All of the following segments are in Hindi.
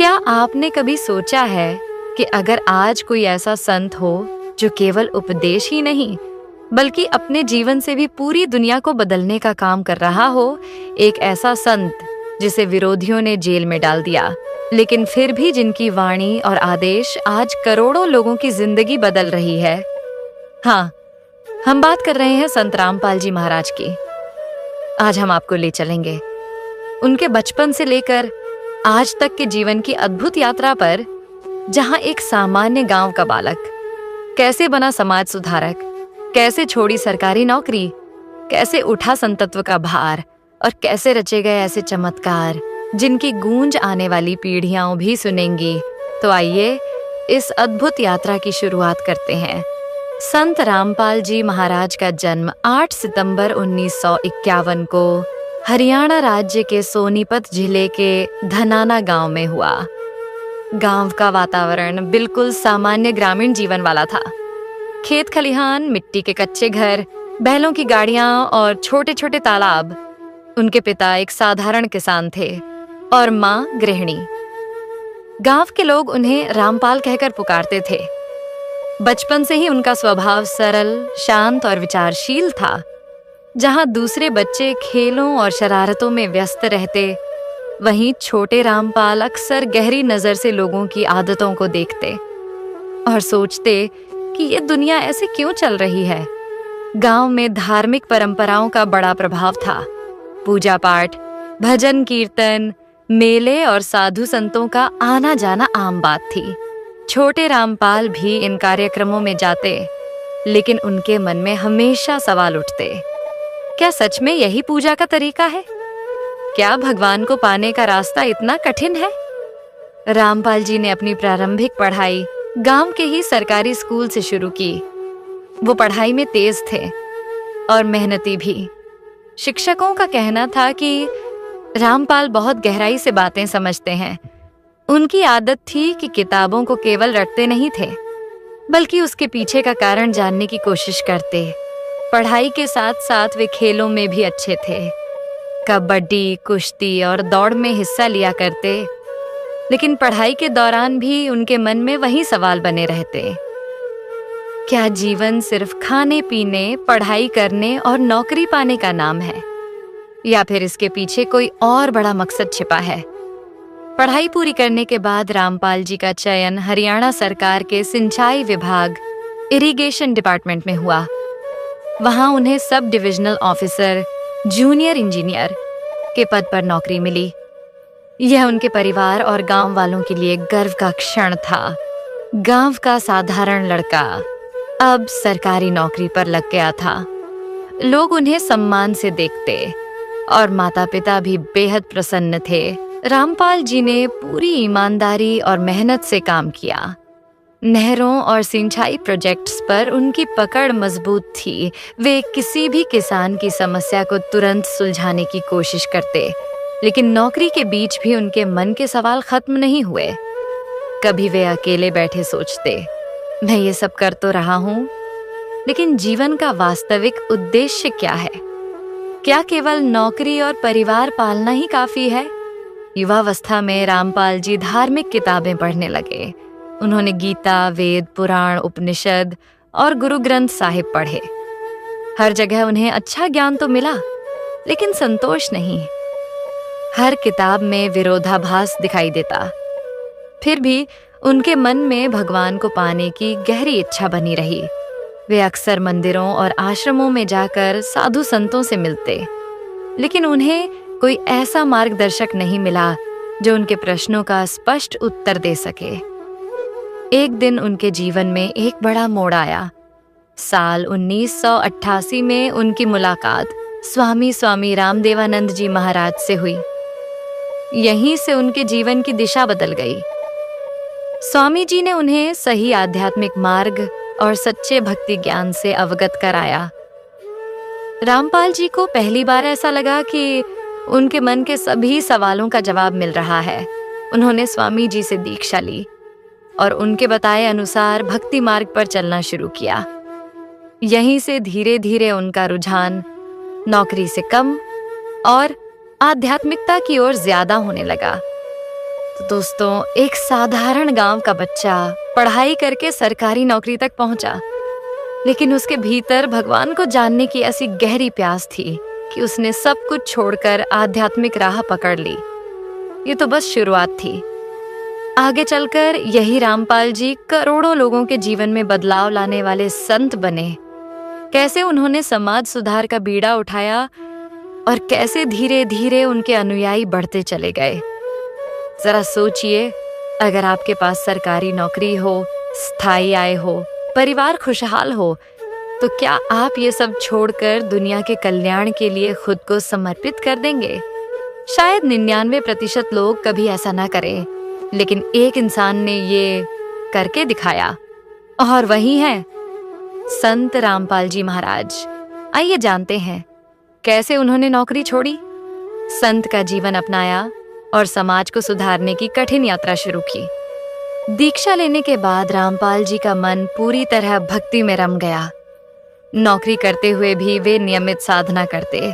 क्या आपने कभी सोचा है कि अगर आज कोई ऐसा संत हो जो केवल उपदेश ही नहीं बल्कि अपने जीवन से भी पूरी दुनिया को बदलने का काम कर रहा हो, एक ऐसा संत जिसे विरोधियों ने जेल में डाल दिया, लेकिन फिर भी जिनकी वाणी और आदेश आज करोड़ों लोगों की जिंदगी बदल रही है। हाँ, हम बात कर रहे हैं संत रामपाल जी महाराज की। आज हम आपको ले चलेंगे उनके बचपन से लेकर आज तक के जीवन की अद्भुत यात्रा पर, जहां एक सामान्य गांव का बालक कैसे बना समाज सुधारक, कैसे छोड़ी सरकारी नौकरी, कैसे उठा संतत्व का भार और कैसे रचे गए ऐसे चमत्कार जिनकी गूंज आने वाली पीढ़ियां भी सुनेंगी। तो आइए इस अद्भुत यात्रा की शुरुआत करते हैं। संत रामपाल जी महाराज का जन्म 8 सितंबर 1951 को हरियाणा राज्य के सोनीपत जिले के धनाना गांव में हुआ। गांव का वातावरण बिल्कुल सामान्य ग्रामीण जीवन वाला था। खेत खलिहान, मिट्टी के कच्चे घर, बैलों की गाड़ियां और छोटे छोटे तालाब। उनके पिता एक साधारण किसान थे और माँ गृहिणी। गांव के लोग उन्हें रामपाल कहकर पुकारते थे। बचपन से ही उनका स्वभाव सरल, शांत और विचारशील था। जहां दूसरे बच्चे खेलों और शरारतों में व्यस्त रहते, वहीं छोटे रामपाल अक्सर गहरी नजर से लोगों की आदतों को देखते और सोचते कि ये दुनिया ऐसे क्यों चल रही है। गांव में धार्मिक परंपराओं का बड़ा प्रभाव था। पूजा पाठ, भजन कीर्तन, मेले और साधु संतों का आना जाना आम बात थी। छोटे रामपाल भी इन कार्यक्रमों में जाते, लेकिन उनके मन में हमेशा सवाल उठते। क्या सच में यही पूजा का तरीका है? क्या भगवान को पाने का रास्ता इतना कठिन है? रामपाल जी ने अपनी प्रारंभिक पढ़ाई गांव के ही सरकारी स्कूल से शुरू की। वो पढ़ाई में तेज थे और मेहनती भी। शिक्षकों का कहना था कि रामपाल बहुत गहराई से बातें समझते हैं। उनकी आदत थी कि किताबों को केवल रटते नहीं थे, बल्कि उसके पीछे का कारण जानने की कोशिश करते। पढ़ाई के साथ साथ वे खेलों में भी अच्छे थे। कबड्डी, कुश्ती और दौड़ में हिस्सा लिया करते, लेकिन पढ़ाई के दौरान भी उनके मन में वही सवाल बने रहते। क्या जीवन सिर्फ खाने पीने, पढ़ाई करने और नौकरी पाने का नाम है, या फिर इसके पीछे कोई और बड़ा मकसद छिपा है? पढ़ाई पूरी करने के बाद रामपाल जी का चयन हरियाणा सरकार के सिंचाई विभाग, इरिगेशन डिपार्टमेंट में हुआ। वहां उन्हें sub divisional officer, junior engineer के पद पर नौकरी मिली। यह उनके परिवार और गांव वालों के लिए गर्व का क्षण था। गांव का साधारण लड़का अब सरकारी नौकरी पर लग गया था। लोग उन्हें सम्मान से देखते और माता पिता भी बेहद प्रसन्न थे। रामपाल जी ने पूरी ईमानदारी और मेहनत से काम किया। नहरों और सिंचाई प्रोजेक्ट्स पर उनकी पकड़ मजबूत थी। वे किसी भी किसान की समस्या को तुरंत सुलझाने की कोशिश करते, लेकिन नौकरी के बीच भी उनके मन के सवाल खत्म नहीं हुए। कभी वे अकेले बैठे सोचते, मैं ये सब कर तो रहा हूँ, लेकिन जीवन का वास्तविक उद्देश्य क्या है? क्या केवल नौकरी और परिवार पालना ही काफी है? युवावस्था में रामपाल जी धार्मिक किताबें पढ़ने लगे। उन्होंने गीता, वेद, पुराण, उपनिषद और गुरु ग्रंथ साहिब पढ़े। हर जगह उन्हें अच्छा ज्ञान तो मिला, लेकिन संतोष नहीं। हर किताब में विरोधाभास दिखाई देता। फिर भी उनके मन में भगवान को पाने की गहरी इच्छा बनी रही। वे अक्सर मंदिरों और आश्रमों में जाकर साधु संतों से मिलते, लेकिन उन्हें कोई ऐसा मार्गदर्शक नहीं मिला जो उनके प्रश्नों का स्पष्ट उत्तर दे सके। एक दिन उनके जीवन में एक बड़ा मोड़ आया। साल 1988 में उनकी मुलाकात स्वामी रामदेवानंद जी महाराज से हुई। यहीं से उनके जीवन की दिशा बदल गई। स्वामी जी ने उन्हें सही आध्यात्मिक मार्ग और सच्चे भक्ति ज्ञान से अवगत कराया। रामपाल जी को पहली बार ऐसा लगा कि उनके मन के सभी सवालों का जवाब मिल रहा है। उन्होंने स्वामी जी से दीक्षा ली और उनके बताए अनुसार भक्ति मार्ग पर चलना शुरू किया। यहीं से धीरे धीरे उनका रुझान नौकरी से कम और आध्यात्मिकता की ओर ज्यादा होने लगा। तो दोस्तों, एक साधारण गांव का बच्चा पढ़ाई करके सरकारी नौकरी तक पहुंचा, लेकिन उसके भीतर भगवान को जानने की ऐसी गहरी प्यास थी कि उसने सब कुछ छोड़कर आध्यात्मिक राह पकड़ ली। ये तो बस शुरुआत थी। आगे चलकर यही रामपाल जी करोड़ों लोगों के जीवन में बदलाव लाने वाले संत बने। कैसे उन्होंने समाज सुधार का बीड़ा उठाया और कैसे धीरे धीरे उनके अनुयायी बढ़ते चले गए। जरा सोचिए, अगर आपके पास सरकारी नौकरी हो, स्थायी आय हो, परिवार खुशहाल हो, तो क्या आप ये सब छोड़कर दुनिया के कल्याण के लिए खुद को समर्पित कर देंगे? शायद 99% लोग कभी ऐसा ना करें, लेकिन एक इंसान ने ये करके दिखाया, और वही है संत रामपाल जी महाराज। आइए जानते हैं कैसे उन्होंने नौकरी छोड़ी, संत का जीवन अपनाया और समाज को सुधारने की कठिन यात्रा शुरू की। दीक्षा लेने के बाद रामपाल जी का मन पूरी तरह भक्ति में रम गया। नौकरी करते हुए भी वे नियमित साधना करते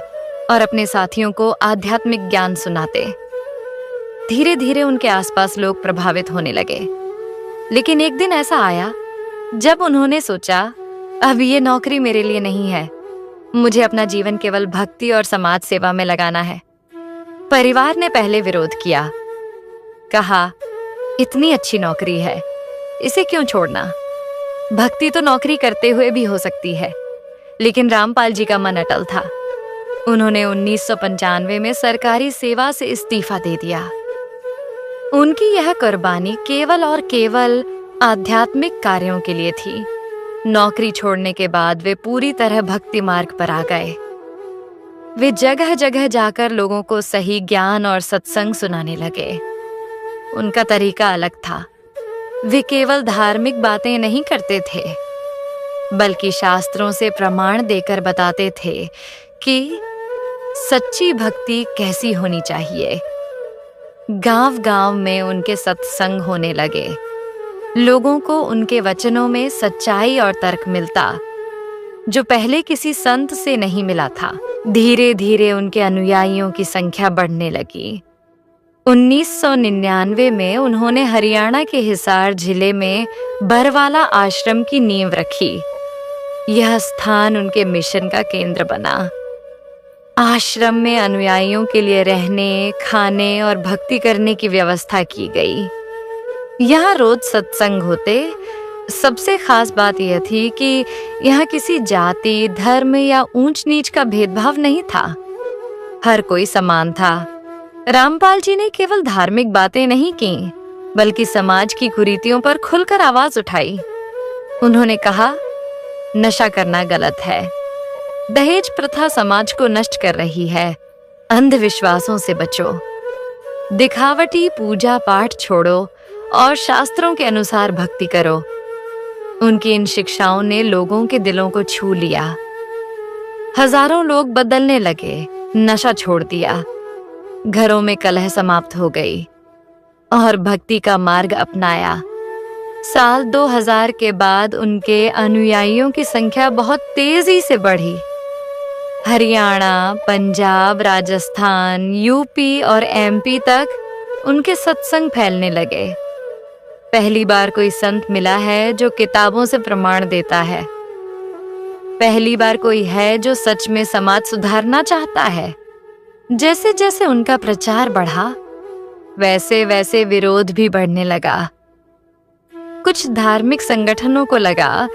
और अपने साथियों को आध्यात्मिक ज्ञान सुनाते। धीरे धीरे उनके आसपास लोग प्रभावित होने लगे। लेकिन एक दिन ऐसा आया जब उन्होंने सोचा, अब ये नौकरी मेरे लिए नहीं है, मुझे अपना जीवन केवल भक्ति और समाज सेवा में लगाना है। परिवार ने पहले विरोध किया, कहा इतनी अच्छी नौकरी है, इसे क्यों छोड़ना? भक्ति तो नौकरी करते हुए भी हो सकती है। लेकिन रामपाल जी का मन अटल था। उन्होंने 1995 में सरकारी सेवा से इस्तीफा दे दिया। उनकी यह कुर्बानी केवल और केवल आध्यात्मिक कार्यों के लिए थी। नौकरी छोड़ने के बाद वे पूरी तरह भक्ति मार्ग पर आ गए। वे जगह जगह जाकर लोगों को सही ज्ञान और सत्संग सुनाने लगे। उनका तरीका अलग था। वे केवल धार्मिक बातें नहीं करते थे, बल्कि शास्त्रों से प्रमाण देकर बताते थे कि सच्ची भक्ति कैसी होनी चाहिए। गांव-गांव में उनके सत्संग होने लगे। लोगों को उनके वचनों में सच्चाई और तर्क मिलता, जो पहले किसी संत से नहीं मिला था। धीरे धीरे उनके अनुयायियों की संख्या बढ़ने लगी। 1999 में उन्होंने हरियाणा के हिसार जिले में बरवाला आश्रम की नींव रखी। यह स्थान उनके मिशन का केंद्र बना। आश्रम में अनुयायियों के लिए रहने, खाने और भक्ति करने की व्यवस्था की गई। यहाँ रोज सत्संग होते। सबसे खास बात यह थी कि यहाँ किसी जाति, धर्म या ऊंच नीच का भेदभाव नहीं था। हर कोई समान था। रामपाल जी ने केवल धार्मिक बातें नहीं की, बल्कि समाज की कुरीतियों पर खुलकर आवाज उठाई। उन्होंने कहा, नशा करना गलत है, दहेज प्रथा समाज को नष्ट कर रही है, अंधविश्वासों से बचो, दिखावटी पूजा पाठ छोड़ो और शास्त्रों के अनुसार भक्ति करो। उनकी इन शिक्षाओं ने लोगों के दिलों को छू लिया। हजारों लोग बदलने लगे, नशा छोड़ दिया, घरों में कलह समाप्त हो गई और भक्ति का मार्ग अपनाया। साल 2000 के बाद उनके अनुयायियों की संख्या बहुत तेजी से बढ़ी। हरियाणा, पंजाब, राजस्थान, यूपी और एमपी तक उनके सत्संग फैलने लगे। पहली बार कोई संत मिला है जो किताबों से प्रमाण देता है। पहली बार कोई है जो सच में समाज सुधारना चाहता है। जैसे जैसे उनका प्रचार बढ़ा, वैसे वैसे विरोध भी बढ़ने लगा। कुछ धार्मिक संगठनों को लगा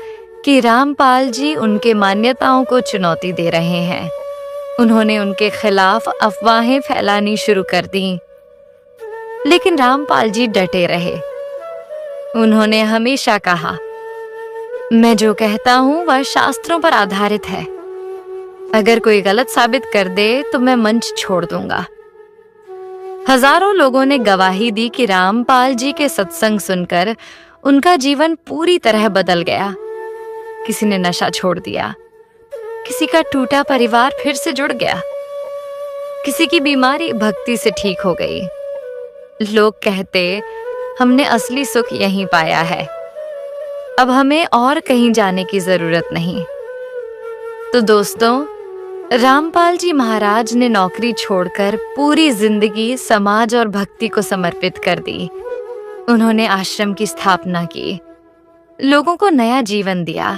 कि रामपाल जी उनके मान्यताओं को चुनौती दे रहे हैं। उन्होंने उनके खिलाफ अफवाहें फैलानी शुरू कर दी। लेकिन रामपाल जी डटे रहे। उन्होंने हमेशा कहा, मैं जो कहता हूं वह शास्त्रों पर आधारित है। अगर कोई गलत साबित कर दे तो मैं मंच छोड़ दूंगा। हजारों लोगों ने गवाही दी कि रामपाल जी के सत्संग सुनकर उनका जीवन पूरी तरह बदल गया। किसी ने नशा छोड़ दिया, किसी का टूटा परिवार फिर से जुड़ गया, किसी की बीमारी भक्ति से ठीक हो गई। लोग कहते, हमने असली सुख यहीं पाया है, अब हमें और कहीं जाने की जरूरत नहीं। तो दोस्तों, रामपाल जी महाराज ने नौकरी छोड़कर पूरी जिंदगी समाज और भक्ति को समर्पित कर दी। उन्होंने आश्रम की स्थापना की, लोगों को नया जीवन दिया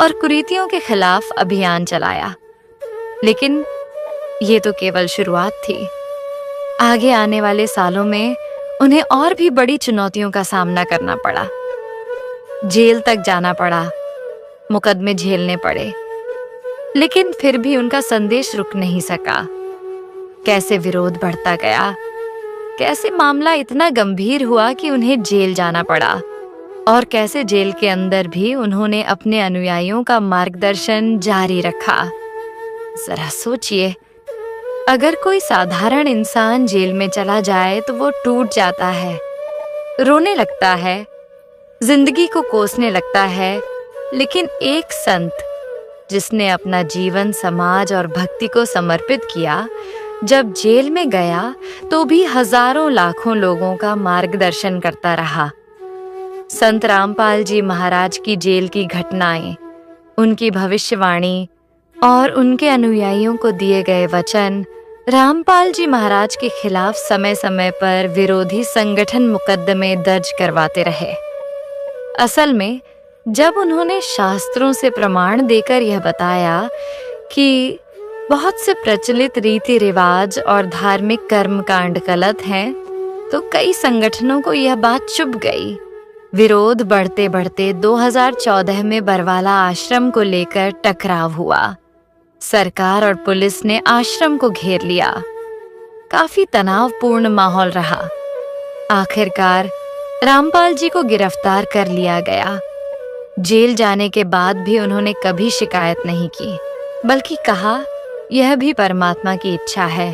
और कुरीतियों के खिलाफ अभियान चलाया। लेकिन ये तो केवल शुरुआत थी। आगे आने वाले सालों में उन्हें और भी बड़ी चुनौतियों का सामना करना पड़ा। जेल तक जाना पड़ा, मुकदमे झेलने पड़े, लेकिन फिर भी उनका संदेश रुक नहीं सका। कैसे विरोध बढ़ता गया, कैसे मामला इतना गंभीर हुआ कि उन्हें जेल जाना पड़ा, और कैसे जेल के अंदर भी उन्होंने अपने अनुयायियों का मार्गदर्शन जारी रखा। जरा सोचिए, अगर कोई साधारण इंसान जेल में चला जाए तो वो टूट जाता है, रोने लगता है, जिंदगी को कोसने लगता है। लेकिन एक संत जिसने अपना जीवन समाज और भक्ति को समर्पित किया, जब जेल में गया तो भी हजारों लाखों लोगों का मार्गदर्शन करता रहा। संत रामपाल जी महाराज की जेल की घटनाएं, उनकी भविष्यवाणी और उनके अनुयायियों को दिए गए वचन रामपाल जी महाराज के खिलाफ समय समय पर विरोधी संगठन मुकदमे दर्ज करवाते रहे। असल में जब उन्होंने शास्त्रों से प्रमाण देकर यह बताया कि बहुत से प्रचलित रीति रिवाज और धार्मिक कर्मकांड गलत हैं, तो कई संगठनों को यह बात चुभ गई। विरोध बढ़ते बढ़ते 2014 में बरवाला आश्रम को लेकर टकराव हुआ। सरकार और पुलिस ने आश्रम को घेर लिया। काफी तनावपूर्ण माहौल रहा। आखिरकार रामपाल जी को गिरफ्तार कर लिया गया। जेल जाने के बाद भी उन्होंने कभी शिकायत नहीं की, बल्कि कहा, यह भी परमात्मा की इच्छा है।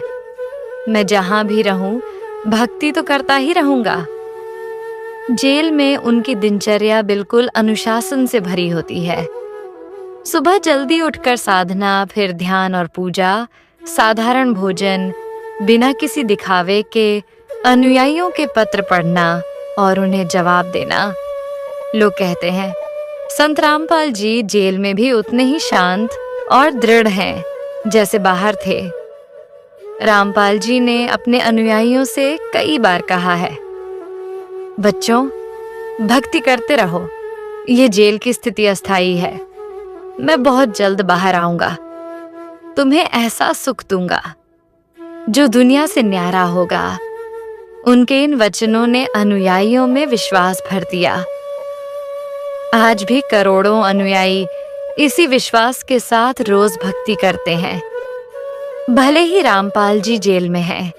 मैं जहां भी रहूं, भक्ति तो करता ही रहूंगा। जेल में उनकी दिनचर्या बिल्कुल अनुशासन से भरी होती है। सुबह जल्दी उठकर साधना, फिर ध्यान और पूजा, साधारण भोजन, बिना किसी दिखावे के अनुयायियों के पत्र पढ़ना और उन्हें जवाब देना। लोग कहते हैं संत रामपाल जी जेल में भी उतने ही शांत और दृढ़ हैं जैसे बाहर थे। रामपाल जी ने अपने अनुयायियों से कई बार कहा है, बच्चों, भक्ति करते रहो, ये जेल की स्थिति अस्थायी है। मैं बहुत जल्द बाहर आऊंगा, तुम्हें ऐसा सुख दूंगा जो दुनिया से न्यारा होगा। उनके इन वचनों ने अनुयायियों में विश्वास भर दिया। आज भी करोड़ों अनुयायी इसी विश्वास के साथ रोज भक्ति करते हैं। भले ही रामपाल जी जेल में हैं,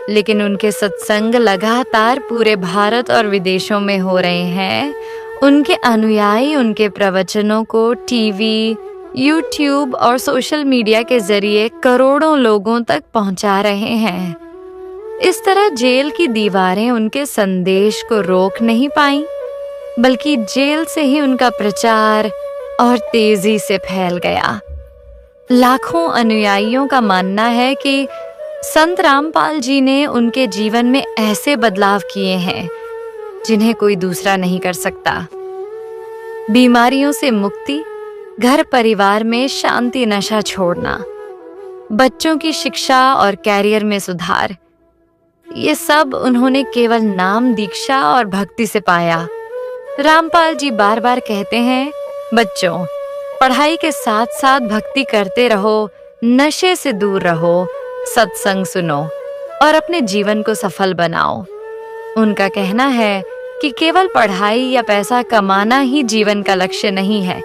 लेकिन उनके सत्संग लगातार पूरे भारत और विदेशों में हो रहे हैं। उनके अनुयायी उनके प्रवचनों को टीवी, यूट्यूब और सोशल मीडिया के जरिए करोड़ों लोगों तक पहुंचा रहे हैं। इस तरह जेल की दीवारें उनके संदेश को रोक नहीं पाईं, बल्कि जेल से ही उनका प्रचार और तेजी से फैल गया। लाखों अनुयायियों का मानना है कि संत रामपाल जी ने उनके जीवन में ऐसे बदलाव किए हैं जिन्हें कोई दूसरा नहीं कर सकता। बीमारियों से मुक्ति, घर परिवार में शांति, नशा छोड़ना, बच्चों की शिक्षा और कैरियर में सुधार, ये सब उन्होंने केवल नाम, दीक्षा और भक्ति से पाया। रामपाल जी बार बार कहते हैं, बच्चों, पढ़ाई के साथ साथ भक्ति करते रहो, नशे से दूर रहो, सत्संग सुनो और अपने जीवन को सफल बनाओ। उनका कहना है कि केवल पढ़ाई या पैसा कमाना ही जीवन का लक्ष्य नहीं है।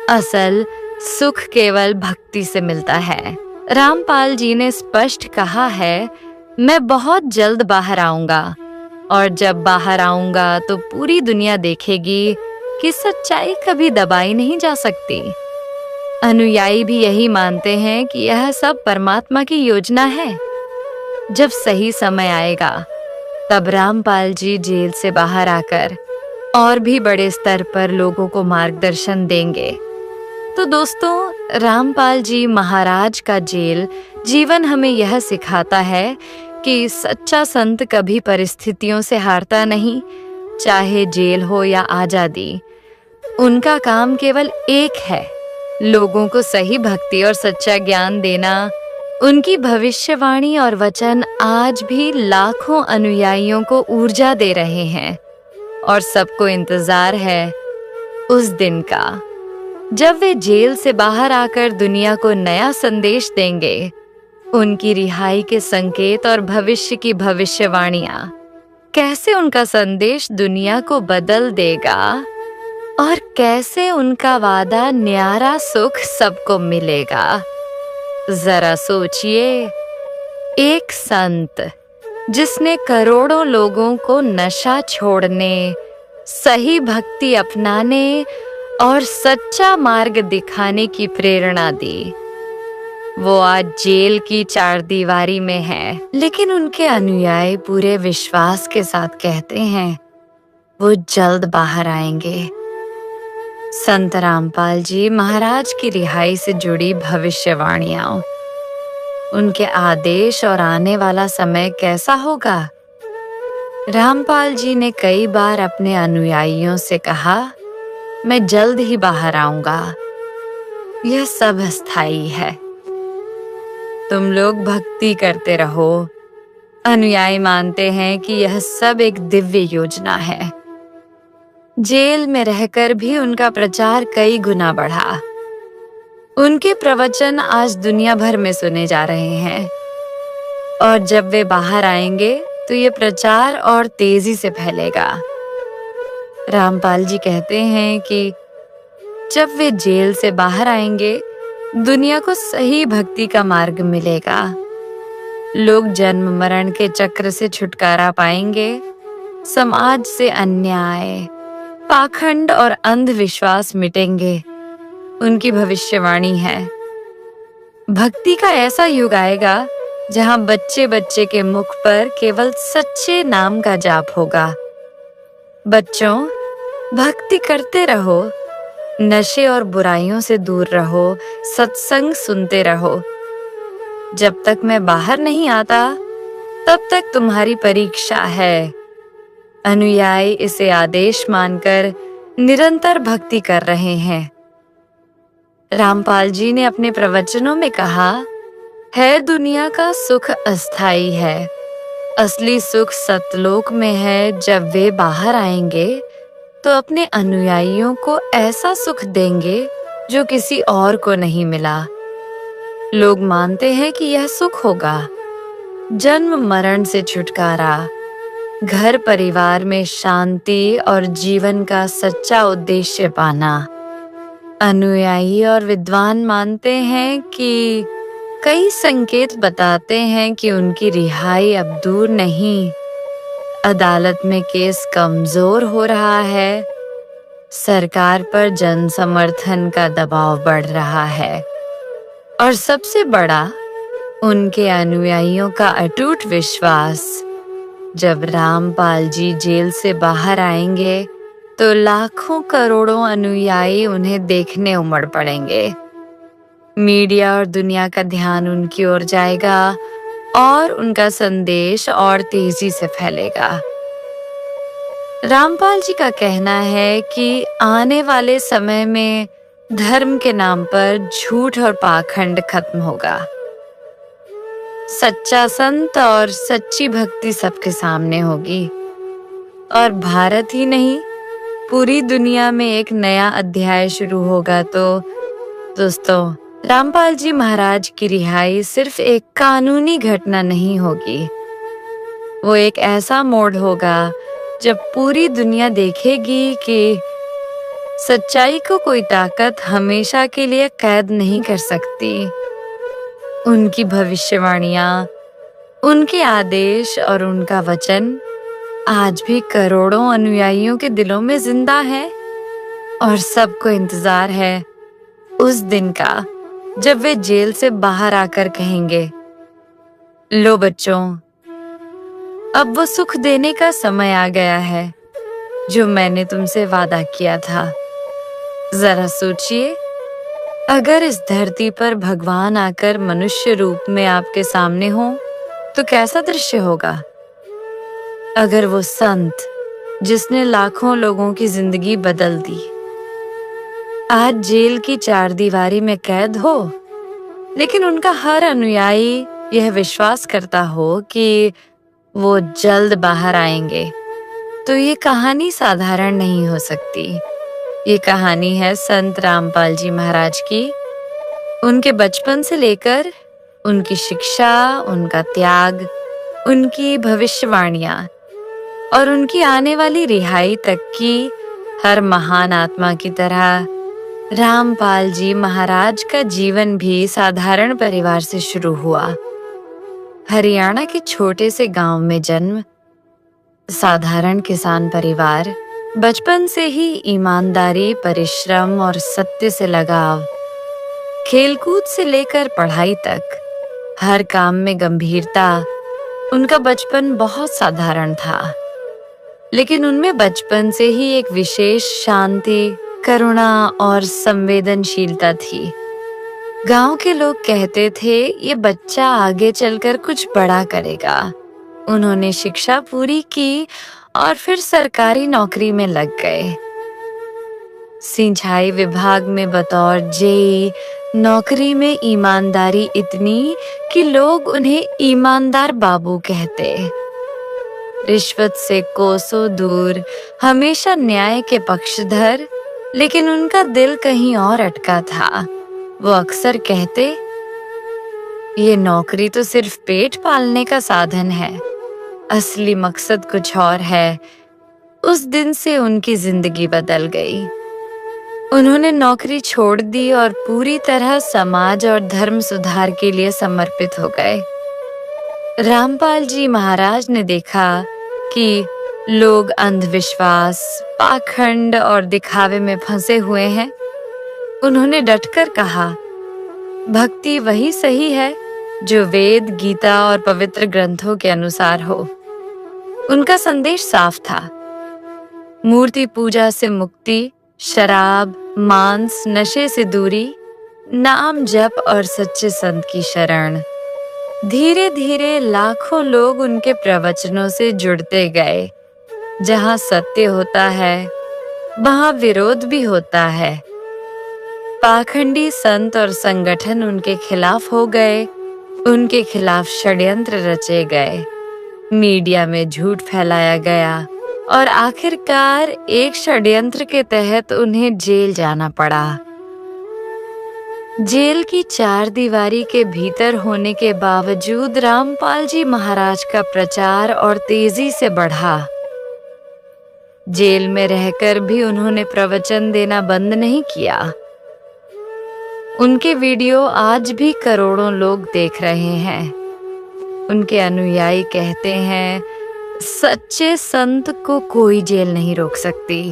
असल सुख केवल भक्ति से मिलता है। रामपाल जी ने स्पष्ट कहा है, मैं बहुत जल्द बाहर आऊंगा, और जब बाहर आऊंगा तो पूरी दुनिया देखेगी कि सच्चाई कभी दबाई नहीं जा सकती। अनुयायी भी यही मानते हैं कि यह सब परमात्मा की योजना है। जब सही समय आएगा, तब रामपाल जी जेल से बाहर आकर और भी बड़े स्तर पर लोगों को मार्गदर्शन देंगे। तो दोस्तों, रामपाल जी महाराज का जेल जीवन हमें यह सिखाता है कि सच्चा संत कभी परिस्थितियों से हारता नहीं, चाहे जेल हो या आजादी। उनका काम केवल एक है, लोगों को सही भक्ति और सच्चा ज्ञान देना। उनकी भविष्यवाणी और वचन आज भी लाखों अनुयायियों को ऊर्जा दे रहे हैं और सबको इंतजार है उस दिन का जब वे जेल से बाहर आकर दुनिया को नया संदेश देंगे। उनकी रिहाई के संकेत और भविष्य की भविष्यवाणियां कैसे उनका संदेश दुनिया को बदल देगा और कैसे उनका वादा न्यारा सुख सबको मिलेगा। जरा सोचिए, एक संत जिसने करोड़ों लोगों को नशा छोड़ने, सही भक्ति अपनाने और सच्चा मार्ग दिखाने की प्रेरणा दी, वो आज जेल की चारदीवारी में है। लेकिन उनके अनुयायी पूरे विश्वास के साथ कहते हैं वो जल्द बाहर आएंगे। संत रामपाल जी महाराज की रिहाई से जुड़ी भविष्यवाणियां, उनके आदेश और आने वाला समय कैसा होगा। रामपाल जी ने कई बार अपने अनुयायियों से कहा, मैं जल्द ही बाहर आऊंगा, यह सब अस्थाई है, तुम लोग भक्ति करते रहो। अनुयायी मानते हैं कि यह सब एक दिव्य योजना है। जेल में रहकर भी उनका प्रचार कई गुना बढ़ा। उनके प्रवचन आज दुनिया भर में सुने जा रहे हैं और जब वे बाहर आएंगे तो ये प्रचार और तेजी से फैलेगा। रामपाल जी कहते हैं कि जब वे जेल से बाहर आएंगे दुनिया को सही भक्ति का मार्ग मिलेगा। लोग जन्म मरण के चक्र से छुटकारा पाएंगे। समाज से अन्याय, पाखंड और अंधविश्वास मिटेंगे। उनकी भविष्यवाणी है, भक्ति का ऐसा युग आएगा जहां बच्चे बच्चे के मुख पर केवल सच्चे नाम का जाप होगा। बच्चों, भक्ति करते रहो, नशे और बुराइयों से दूर रहो, सत्संग सुनते रहो। जब तक मैं बाहर नहीं आता तब तक तुम्हारी परीक्षा है। अनुयायी इसे आदेश मानकर निरंतर भक्ति कर रहे हैं। रामपाल जी ने अपने प्रवचनों में कहा है, दुनिया का सुख अस्थाई है, असली सुख सतलोक में है। जब वे बाहर आएंगे तो अपने अनुयायियों को ऐसा सुख देंगे जो किसी और को नहीं मिला। लोग मानते हैं कि यह सुख होगा जन्म मरण से छुटकारा, घर परिवार में शांति और जीवन का सच्चा उद्देश्य पाना। अनुयायी और विद्वान मानते हैं कि कई संकेत बताते हैं कि उनकी रिहाई अब दूर नहीं। अदालत में केस कमजोर हो रहा है, सरकार पर जन समर्थन का दबाव बढ़ रहा है और सबसे बड़ा उनके अनुयायियों का अटूट विश्वास। जब रामपाल जी जेल से बाहर आएंगे तो लाखों करोड़ों अनुयायी उन्हें देखने उमड़ पड़ेंगे। मीडिया और दुनिया का ध्यान उनकी ओर जाएगा और उनका संदेश और तेजी से फैलेगा। रामपाल जी का कहना है कि आने वाले समय में धर्म के नाम पर झूठ और पाखंड खत्म होगा। सच्चा संत और सच्ची भक्ति सबके सामने होगी और भारत ही नहीं, पूरी दुनिया में एक नया अध्याय शुरू होगा। तो दोस्तों, रामपाल जी महाराज की रिहाई सिर्फ एक कानूनी घटना नहीं होगी, वो एक ऐसा मोड़ होगा जब पूरी दुनिया देखेगी कि सच्चाई को कोई ताकत हमेशा के लिए कैद नहीं कर सकती। उनकी भविष्यवाणियां, उनके आदेश और उनका वचन आज भी करोड़ों अनुयायियों के दिलों में जिंदा है और सबको इंतजार है उस दिन का जब वे जेल से बाहर आकर कहेंगे, लो बच्चों, अब वो सुख देने का समय आ गया है जो मैंने तुमसे वादा किया था। जरा सोचिए, अगर इस धरती पर भगवान आकर मनुष्य रूप में आपके सामने हो तो कैसा दृश्य होगा। अगर वो संत जिसने लाखों लोगों की जिंदगी बदल दी, आज जेल की चारदीवारी में कैद हो, लेकिन उनका हर अनुयायी यह विश्वास करता हो कि वो जल्द बाहर आएंगे, तो ये कहानी साधारण नहीं हो सकती। ये कहानी है संत रामपाल जी महाराज की। उनके बचपन से लेकर उनकी शिक्षा, उनका त्याग, उनकी भविष्यवाणियां और उनकी आने वाली रिहाई तक की हर महान आत्मा की तरह रामपाल जी महाराज का जीवन भी साधारण परिवार से शुरू हुआ। हरियाणा के छोटे से गांव में जन्म, साधारण किसान परिवार, बचपन से ही ईमानदारी, परिश्रम और सत्य से लगाव, खेलकूद से लेकर पढ़ाई तक हर काम में गंभीरता। उनका बचपन बहुत साधारण था, लेकिन उनमें बचपन से ही एक विशेष शांति, करुणा और संवेदनशीलता थी। गांव के लोग कहते थे ये बच्चा आगे चलकर कुछ बड़ा करेगा। उन्होंने शिक्षा पूरी की और फिर सरकारी नौकरी में लग गए। सिंचाई विभाग में बतौर जेई नौकरी में ईमानदारी इतनी कि लोग उन्हें ईमानदार बाबू कहते। रिश्वत से कोसों दूर, हमेशा न्याय के पक्षधर, लेकिन उनका दिल कहीं और अटका था। वो अक्सर कहते, ये नौकरी तो सिर्फ पेट पालने का साधन है, असली मकसद कुछ और है। उस दिन से उनकी जिंदगी बदल गई। उन्होंने नौकरी छोड़ दी और पूरी तरह समाज और धर्म सुधार के लिए समर्पित हो गए। रामपाल जी महाराज ने देखा कि लोग अंधविश्वास, पाखंड और दिखावे में फंसे हुए हैं। उन्होंने डटकर कहा, भक्ति वही सही है जो वेद, गीता और पवित्र ग्रंथों के अनुसार हो। उनका संदेश साफ था, मूर्ति पूजा से मुक्ति, शराब, मांस, नशे से दूरी, नाम जप और सच्चे संत की शरण। धीरे धीरे लाखों लोग उनके प्रवचनों से जुड़ते गए। जहां सत्य होता है, वहां विरोध भी होता है। पाखंडी संत और संगठन उनके खिलाफ हो गए, उनके खिलाफ षड्यंत्र रचे गए, मीडिया में झूठ फैलाया गया और आखिरकार एक षड्यंत्र के तहत उन्हें जेल जाना पड़ा। जेल की चारदीवारी के भीतर होने के बावजूद रामपाल जी महाराज का प्रचार और तेजी से बढ़ा। जेल में रहकर भी उन्होंने प्रवचन देना बंद नहीं किया। उनके वीडियो आज भी करोड़ों लोग देख रहे हैं। उनके अनुयायी कहते हैं, सच्चे संत को कोई जेल नहीं रोक सकती।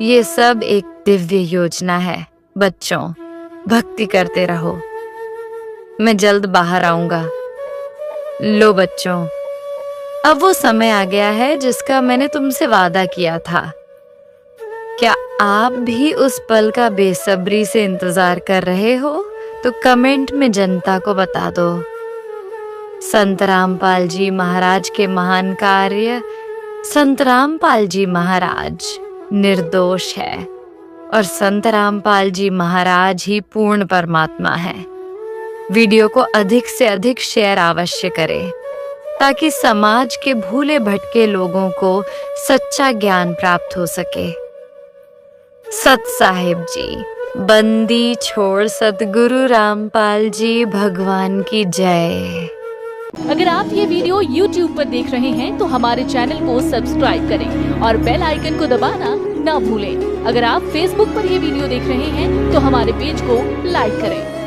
ये सब एक दिव्य योजना है। बच्चों, भक्ति करते रहो, मैं जल्द बाहर आऊंगा। लो बच्चों, अब वो समय आ गया है जिसका मैंने तुमसे वादा किया था। क्या आप भी उस पल का बेसब्री से इंतजार कर रहे हो? तो कमेंट में जनता को बता दो। संत रामपाल जी महाराज के महान कार्य। संत रामपाल जी महाराज निर्दोष है और संत रामपाल जी महाराज ही पूर्ण परमात्मा है। वीडियो को अधिक से अधिक शेयर अवश्य करें ताकि समाज के भूले भटके लोगों को सच्चा ज्ञान प्राप्त हो सके। सत साहिब जी, बंदी छोड़ सतगुरु रामपाल जी भगवान की जय। अगर आप ये वीडियो YouTube पर देख रहे हैं तो हमारे चैनल को सब्सक्राइब करें और बेल आइकन को दबाना ना भूलें। अगर आप Facebook पर ये वीडियो देख रहे हैं तो हमारे पेज को लाइक करें।